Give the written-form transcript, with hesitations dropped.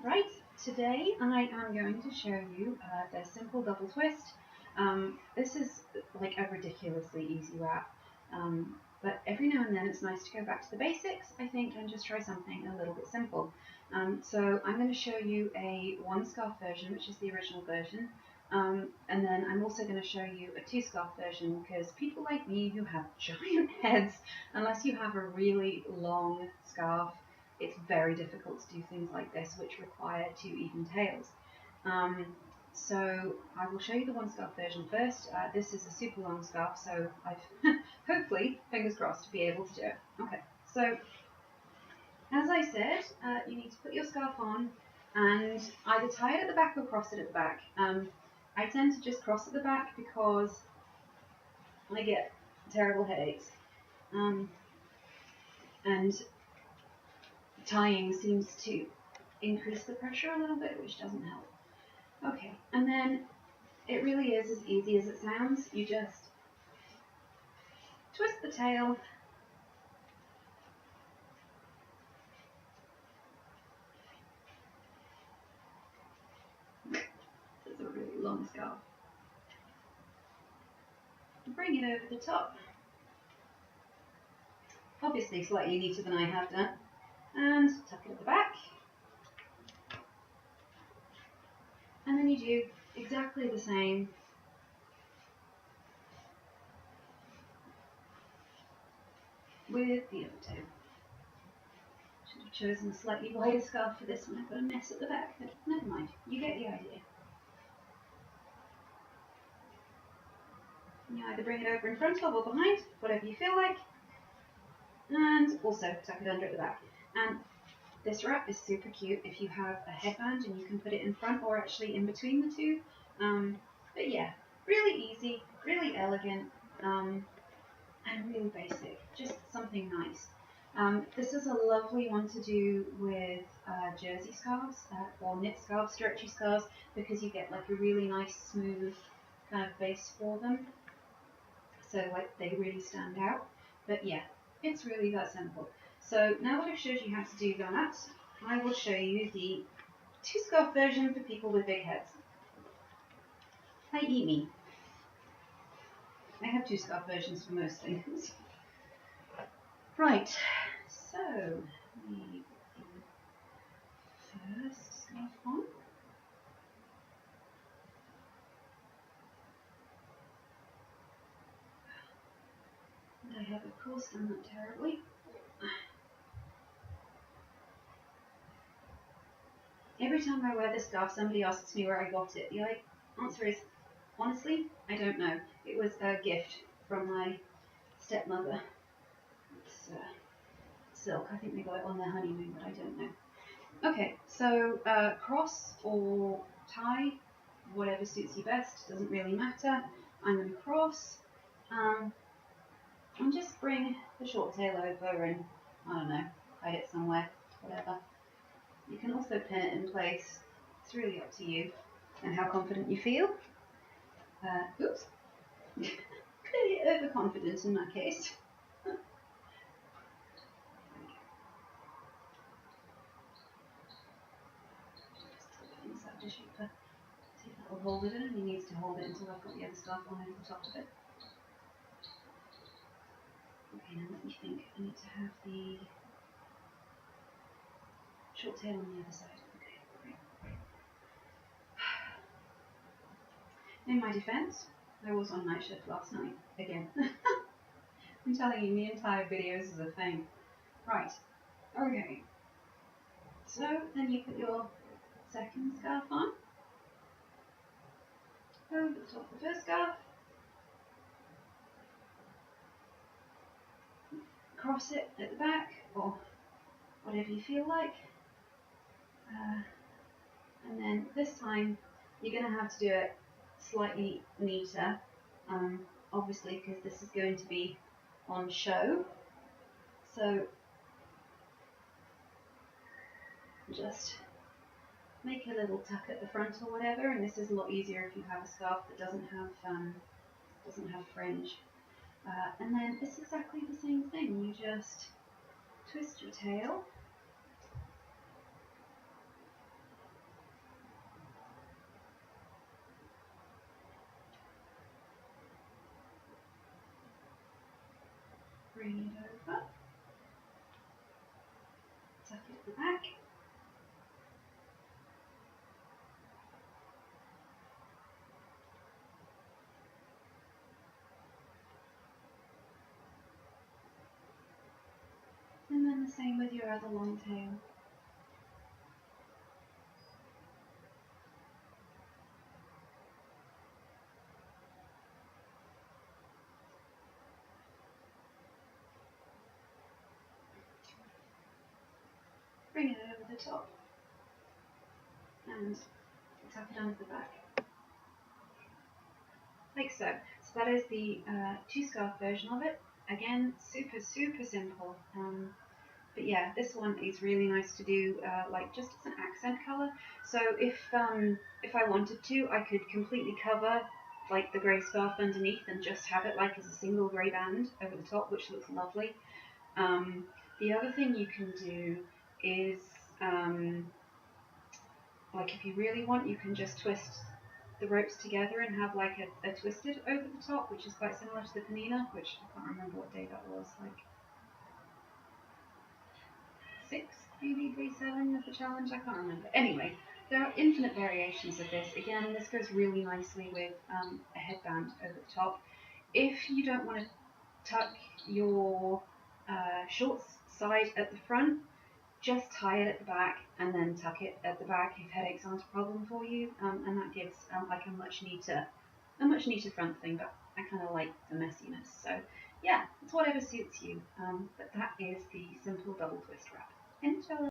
Right, today I am going to show you the simple double twist. This is like a ridiculously easy wrap, but every now and then it's nice to go back to the basics, I think, and just try something a little bit simple. So I'm going to show you a one scarf version, which is the original version, and then I'm also going to show you a two scarf version because people like me who have giant heads, unless you have a really long scarf, it's very difficult to do things like this, which require two even tails. So I will show you the one scarf version first. This is a super long scarf, so I've hopefully, fingers crossed, to be able to do it. Okay, so as I said, you need to put your scarf on and either tie it at the back or cross it at the back. I tend to just cross at the back because I get terrible headaches. And tying seems to increase the pressure a little bit, which doesn't help. Okay, and then it really is as easy as it sounds. You just twist the tail, it's a really long scarf, bring it over the top, obviously slightly neater than I have done, and tuck it at the back. And then you do exactly the same with the other tail. Should have chosen a slightly wider scarf for this one. I've got a mess at the back, but never mind. You get the idea. You either bring it over in front of or behind, whatever you feel like, and also tuck it under at the back. And this wrap is super cute if you have a headband and you can put it in front or actually in between the two. But yeah, really easy, really elegant, and really basic. Just something nice. This is a lovely one to do with jersey scarves or knit scarves, stretchy scarves, because you get like a really nice smooth kind of base for them. So like they really stand out. But yeah, it's really that simple. So now that I've showed you how to do that, I will show you the two scarf version for people with big heads. i.e. me. I have two scarf versions for most things. Right, so let me put the first scarf on. And I have of course done that terribly. Every time I wear this scarf, somebody asks me where I got it. The answer is, honestly, I don't know. It was a gift from my stepmother. It's silk. I think they got it on their honeymoon, but I don't know. Okay, so cross or tie, whatever suits you best, doesn't really matter. I'm going to cross and just bring the short tail over and, I don't know, hide it somewhere, whatever. You can also pin it in place. It's really up to you and how confident you feel. Oops. Clearly overconfident in that case. Just use that tissue paper. See if that will hold it in. It only needs to hold it until I've got the other stuff on over the top of it. Okay, now let me think. I need to have the short tail on the other side. Okay, great. In my defense, I was on night shift last night, again. I'm telling you, the entire video is a thing. Right, okay. So, then you put your second scarf on. Over the top of the first scarf. Cross it at the back, or whatever you feel like. And then this time, you're going to have to do it slightly neater, obviously because this is going to be on show. So just make a little tuck at the front or whatever, and this is a lot easier if you have a scarf that doesn't have fringe. And then it's exactly the same thing. You just twist your tail, bring it over, tuck it at the back, and then the same with your other long tail. Bring it over the top and tuck it under the back, like so. So that is the two-scarf version of it. Again, super simple. But yeah, this one is really nice to do like just as an accent colour. So if I wanted to, I could completely cover like the grey scarf underneath and just have it like as a single grey band over the top, which looks lovely. The other thing you can do is like if you really want, you can just twist the ropes together and have like a twisted over the top, which is quite similar to the panina, which I can't remember what day that was, like 6, maybe day 7 of the challenge, I can't remember. Anyway, there are infinite variations of this. Again, this goes really nicely with a headband over the top. If you don't want to tuck your shorts side at the front, just tie it at the back and then tuck it at the back if headaches aren't a problem for you, and that gives like a much neater front thing, but I kind of like the messiness. So yeah, it's whatever suits you, but that is the simple double twist wrap. Enjoy!